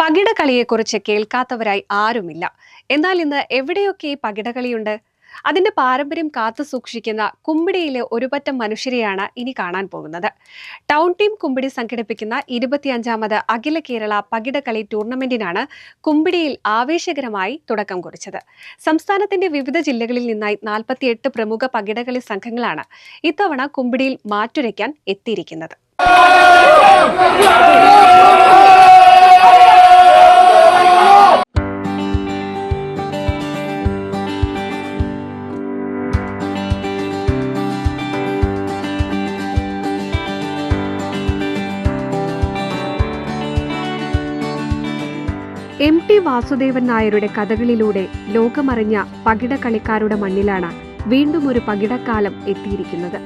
പകിടകളിയെക്കുറിച്ച് കേൾക്കാത്തവരായി ആരുമില്ല. എന്നാൽ ഇന്ന് എവിടെയൊക്കെ ഈ പകിടകളിയുണ്ട്? അതിന്റെ പാരമ്പര്യം കാത്തു സൂക്ഷിക്കുന്ന കുമ്പിടിയിലെ ഒരു പറ്റം മനുഷ്യരെയാണ് ഇനി കാണാൻ പോകുന്നത്. ടൗൺ ടീം കുമ്പിടി സംഘടിപ്പിക്കുന്ന 25ാമത് അഖില കേരള പകിടകളി ടൂർണമെന്റിനാണ് കുമ്പിടിയിൽ ആവേശകരമായി തുടക്കം കുറിച്ചത്. സംസ്ഥാനത്തിന്റെ വിവിധ ജില്ലകളിൽ നിന്നായി 48 പ്രമുഖ പകിടകളി സംഘങ്ങളാണ് ഇത്തവണ കുമ്പിടിയിൽ മാറ്റുരയ്ക്കാൻ എത്തിയിരിക്കുന്നത്. MT വാസുദേവൻ നായരുടെ കഥകളിലൂടെ ലോകമറിഞ്ഞ പകിടക്കളിക്കാരുടെ മണ്ണിലാണ് വീണ്ടും ഒരു പകിടക്കാലം എത്തിയിരിക്കുന്നത്.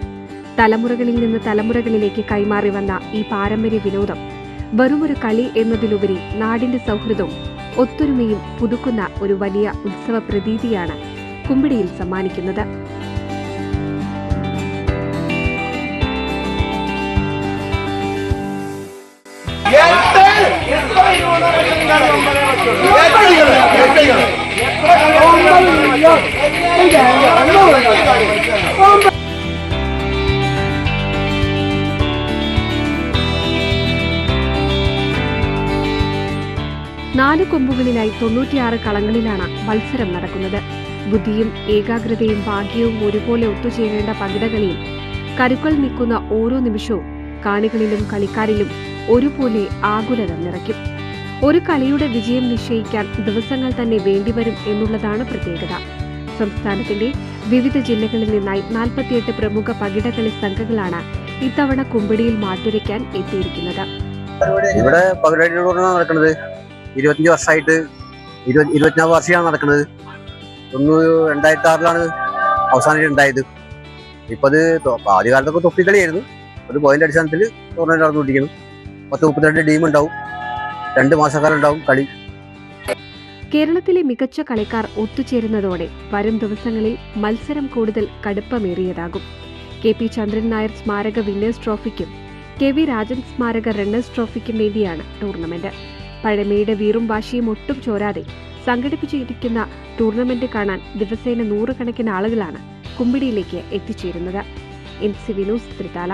തലമുറകളിൽ നിന്ന് തലമുറകളിലേക്ക് കൈമാറി വന്ന ഈ പാരമ്പര്യ വിനോദം വെറുമൊരു കളി എന്നതിലുപരി നാടിന്റെ സൗഹൃദവും ഒത്തൊരുമയും പുതുക്കുന്ന ഒരു വലിയ ഉത്സവ പ്രതീതിയാണ് കുമ്പിടിയിൽ സമ്മാനിക്കുന്നത്. നാല് കൊമ്പുകളിലായി 96 കളങ്ങളിലാണ് മത്സരം നടക്കുന്നത്. ബുദ്ധിയും ഏകാഗ്രതയും ഭാഗ്യവും ഒരുപോലെ ഒത്തുചേരേണ്ട പകിടകളിയിൽ കരുക്കൾ നിൽക്കുന്ന ഓരോ നിമിഷവും കാണികളിലും കളിക്കാരിലും ഒരുപോലെ ആകുലത നിറയ്ക്കും. ഒരു കളിയുടെ വിജയം നിശ്ചയിക്കാൻ ദിവസങ്ങൾ തന്നെ വേണ്ടിവരും എന്നുള്ളതാണ് പ്രത്യേകത. സംസ്ഥാനത്തിന്റെ വിവിധ ജില്ലകളിൽ നിന്നായി 48 പ്രമുഖ പകിടകളി സംഘങ്ങളാണ് ഇത്തവണ കുമ്പിടിയിൽ മാറ്റുരയ്ക്കാൻ എത്തിയിരിക്കുന്നത്. ഇവിടെ പകിടകളി നടക്കുന്നത് 25 വർഷമായിട്ട് 24 വർഷമാണ് നടക്കുന്നത്. 2006 അവസാനം ഉണ്ടായത്. ഇപ്പൊ അത് ആദ്യകാലത്തൊക്കെ തൊപ്പിക്കളിയായിരുന്നു. ഒരു പോയിന്റ് അടിസ്ഥാനത്തിൽ ടൂർണമെന്റ് നടന്നുകൊണ്ടിരിക്കുന്നു. 10-32 ടീം ഉണ്ടാവും. 2 മാസക്കാലം ഉണ്ടാവും കളി. കേരളത്തിലെ മികച്ച കളിക്കാർ ഒത്തുചേരുന്നതോടെ വരും ദിവസങ്ങളിൽ മത്സരം കൂടുതൽ കടുപ്പമേറിയതാകും. KP ചന്ദ്രൻ നായർ സ്മാരക വിന്നേഴ്സ് ട്രോഫിക്കും KV രാജൻ സ്മാരക റണ്ണേഴ്സ് ട്രോഫിക്കും വേണ്ടിയാണ് ടൂർണമെന്റ്. പഴമയുടെ വീറും വാശിയും ഒട്ടും ചോരാതെ സംഘടിപ്പിച്ചിരിക്കുന്ന ടൂർണമെന്റ് കാണാൻ ദിവസേന 100 കണക്കിന് ആളുകളാണ് കുമ്പിടിയിലേക്ക് എത്തിച്ചേരുന്നത്. NCV news, Thrithala.